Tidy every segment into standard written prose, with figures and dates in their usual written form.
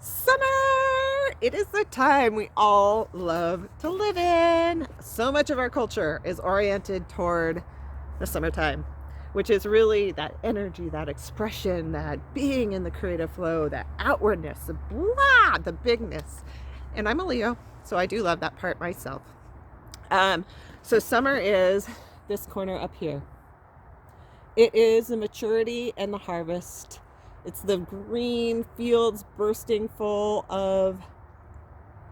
Summer! It is the time we all love to live in. So much of our culture is oriented toward the summertime, which is really that energy, that expression, that being in the creative flow, that outwardness, the blah, the bigness. And I'm a Leo, so I do love that part myself. Um, so summer is this corner up here. It is the maturity and the harvest. It's the green fields bursting full of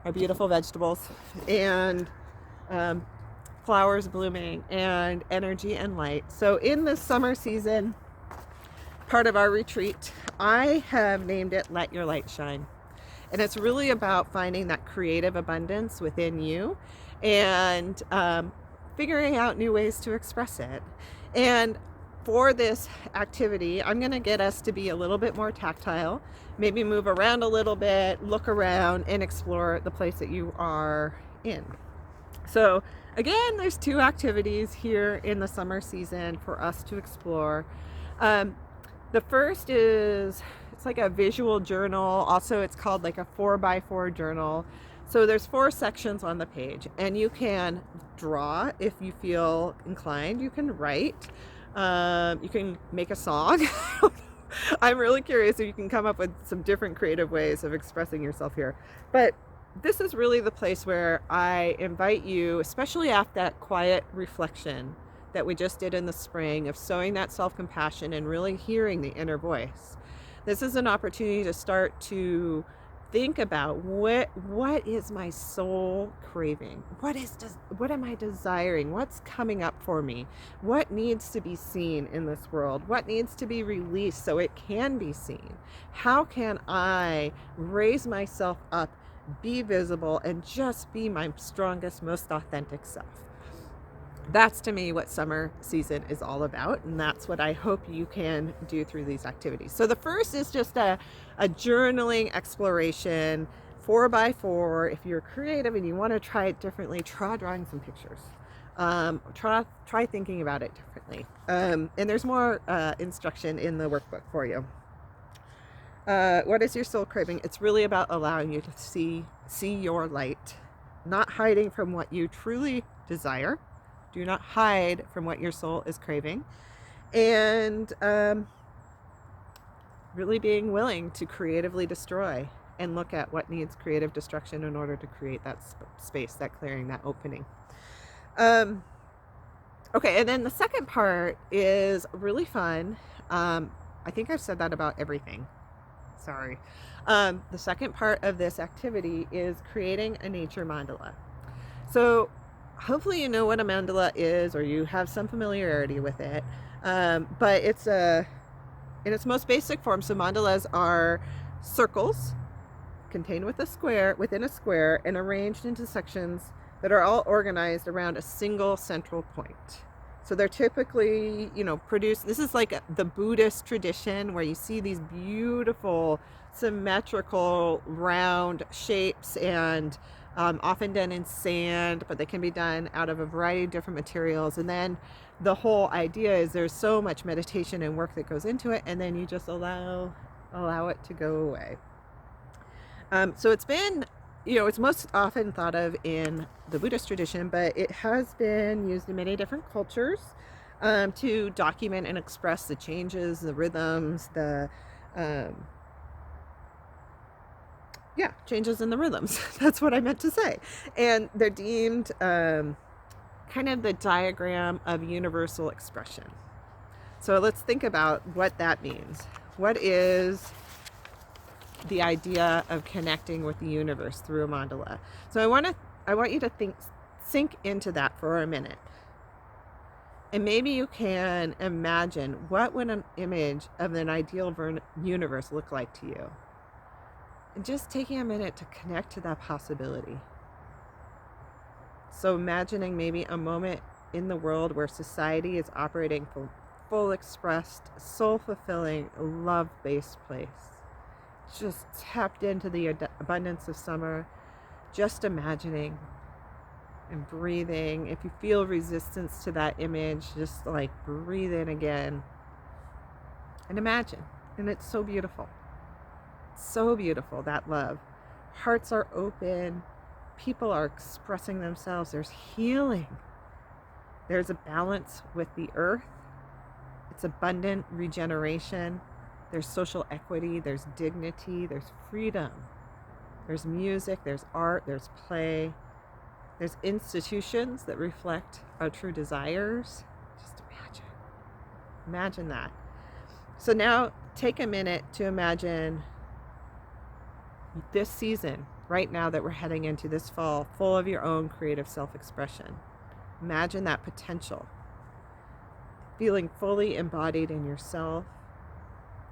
our beautiful vegetables and um, flowers blooming and energy and light. So in this summer season, part of our retreat, I have named it Let Your Light Shine. And it's really about finding that creative abundance within you and figuring out new ways to express it. And for this activity, I'm going to get us to be a little bit more tactile, maybe move around a little bit, look around, and explore the place that you are in. So, again, there's two activities here in the summer season for us to explore. The first is it's like a visual journal. Also, it's called like a 4x4 journal. So there's 4 sections on the page, and you can draw if you feel inclined. You can write. You can make a song. I'm really curious if you can come up with some different creative ways of expressing yourself here. But this is really the place where I invite you, especially after that quiet reflection that we just did in the spring of sowing that self-compassion and really hearing the inner voice. This is an opportunity to start to think about what is my soul craving? What am I desiring? What's coming up for me? What needs to be seen in this world? What needs to be released so it can be seen? How can I raise myself up, be visible, and just be my strongest, most authentic self? That's to me what summer season is all about, and that's what I hope you can do through these activities. So the first is just a journaling exploration, 4x4. If you're creative and you want to try it differently, try drawing some pictures. Try thinking about it differently. And there's more instruction in the workbook for you. What is your soul craving? It's really about allowing you to see your light, not hiding from what you truly desire. Do not hide from what your soul is craving. And really being willing to creatively destroy and look at what needs creative destruction in order to create that space, that clearing, that opening. Okay, and then the second part is really fun. I think I've said that about everything. Sorry. The second part of this activity is creating a nature mandala. So hopefully you know what a mandala is, or you have some familiarity with it. But it's in its most basic form. So mandalas are circles contained within a square and arranged into sections that are all organized around a single central point. So they're typically, produced. This is like the Buddhist tradition where you see these beautiful symmetrical round shapes and often done in sand, but they can be done out of a variety of different materials. And then the whole idea is there's so much meditation and work that goes into it, and then you just allow it to go away. So it's been, it's most often thought of in the Buddhist tradition, but it has been used in many different cultures to document and express the changes, the rhythms, changes in the rhythms. That's what I meant to say. And they're deemed kind of the diagram of universal expression. So let's think about what that means. What is the idea of connecting with the universe through a mandala? So I want you to sink into that for a minute. And maybe you can imagine, what would an image of an ideal universe look like to you? And just taking a minute to connect to that possibility. So imagining maybe a moment in the world where society is operating from full expressed, soul-fulfilling, love-based place. Just tapped into the abundance of summer, just imagining and breathing. If you feel resistance to that image, just like breathe in again and imagine. And it's so beautiful. So beautiful, that love. Hearts are open. People are expressing themselves. There's healing. There's a balance with the earth. It's abundant regeneration. There's social equity. There's dignity. There's freedom. There's music. There's art. There's play. There's institutions that reflect our true desires. Just imagine. Imagine that. So now take a minute to imagine this season, right now that we're heading into this fall, full of your own creative self-expression. Imagine that potential. Feeling fully embodied in yourself,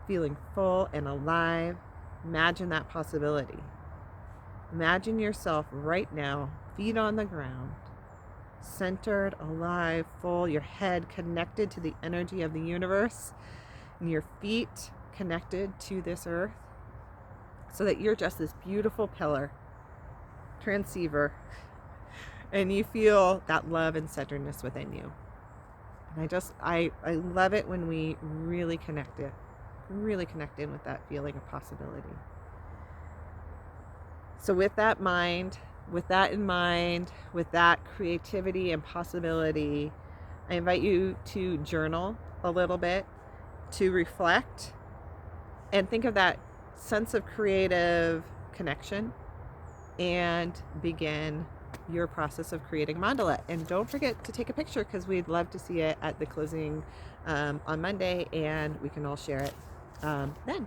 feeling full and alive. Imagine that possibility. Imagine yourself right now, feet on the ground, centered, alive, full, your head connected to the energy of the universe, and your feet connected to this earth, so that you're just this beautiful pillar, transceiver, and you feel that love and centeredness within you. And I love it when we really connect in with that feeling of possibility. So with that in mind, with that creativity and possibility, I invite you to journal a little bit, to reflect, and think of that sense of creative connection, and begin your process of creating mandala. And don't forget to take a picture, because we'd love to see it at the closing on Monday, and we can all share it then.